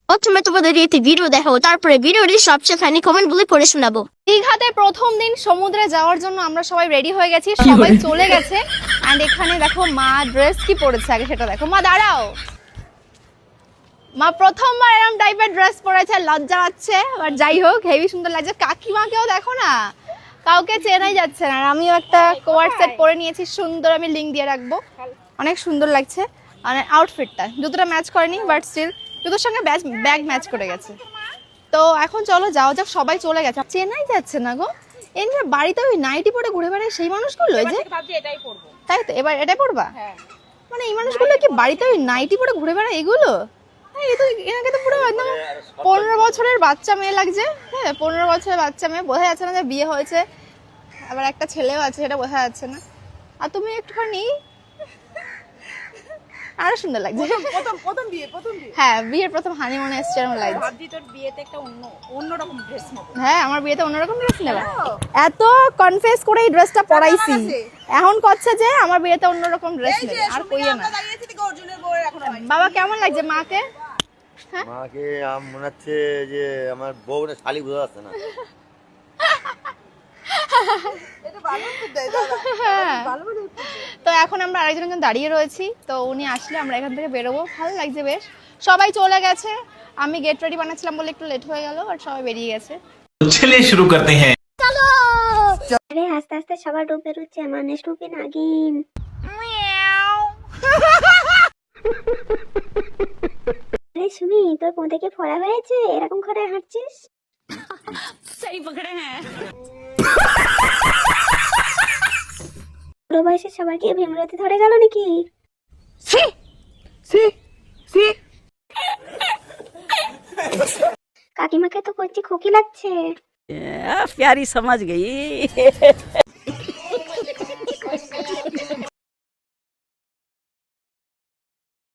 প্রথমে তোমাদের একটি ভিডিও দেখাবো, তারপরে ভিডিওটি সবচেয়ে ফানি কমেন্ট গুলি পড়ে শোনাবো। দীঘাতে প্রথম দিন সমুদ্রে যাওয়ার জন্য আমরা সবাই রেডি হয়ে গেছি, সবাই চলে গেছে। এন্ড এখানে দেখো মা ড্রেস কি পরেছে, আগে সেটা দেখো। মা দাঁড়াও, মা প্রথমবার এরকম টাইপের ড্রেস পরেছে, লজ্জা পাচ্ছে, বাট যাই হোক হেভি সুন্দর লাগছে। কাকিমাকেও দেখো না, কাউকে চেনাই যাচ্ছে না। আর আমিও একটা কোয়ার্ড সেট পরে নিয়েছি, সুন্দর, আমি লিংক দিয়ে রাখবো, অনেক সুন্দর লাগছে। মানে আউটফিটটা জুতোটা ম্যাচ করেনি, বাট স্টিল জুতোর সঙ্গে ব্যাগ ম্যাচ করে গেছে। তো এখন চলো যাও যাক, সবাই চলে গেছে, চেনাই যাচ্ছে না গো। এমনি বাড়িতে ওই নাইটি পরে ঘুরে বেড়ায় সেই মানুষগুলো, এই যে তাই তো এবার এটাই পরবা। মানে এই মানুষগুলো কি বাড়িতে ওই নাইটি পরে ঘুরে বেড়ায় এগুলো? এই তো এনাকে তো পুরো একদম 15 বছরের বাচ্চা মেয়ে লাগছে। হ্যাঁ, 15 বছরের বাচ্চা মেয়ে, বোঝা যাচ্ছে না যে বিয়ে হয়েছে, আবার একটা ছেলেও আছে, সেটা বোঝা যাচ্ছে না। আর তুমি একটুখানি আরো সুন্দর লাগছে। প্রথম বিয়ে হ্যাঁ, বিয়ের প্রথম হানিমুনে এসছে এরকম লাগছে। ভাবছি তোর বিয়েতে একটা অন্যরকম ড্রেস নেবো। হ্যাঁ, আমার বিয়েতে অন্যরকম ড্রেস নেবে। এত কনফেস করে এই ড্রেসটা পরাইছি, এখন করছে যে আমার বিয়েতে অন্যরকম ড্রেস নেবে, আর কইও না। বাবা কেমন লাগছে মাকে? মাকে মনে হচ্ছে যে আমার বউ না শালি বোঝা যাচ্ছে না। তো এখন আমরা আরেকজন দাঁড়িয়ে রয়েছি, তো উনি আসলে আমরা এখান থেকে বেরোবো। ভালো লাগছে বেশ, সবাই চলে গেছে। আমি গেট রেডি বানাচ্ছিলাম বলে একটু লেট হয়ে গেল, আর সবাই বেরিয়ে গেছে। चलिए शुरू करते हैं। আরে আস্তে আস্তে সবার রূপ বেরোচ্ছে, মানুষ রূপে নাগিন। আরে সুমি, তোর পা থেকে ফোড়া হয়েছে, এরকম করে হাঁটছিস? সেই পকড়ে হ্যাঁ। ছোট বয়সে সবার কি ভীমরতি ধরে গেল নাকি? কাকিমাকে তো করছি খুকি লাগছে। प्यारी समझ गई।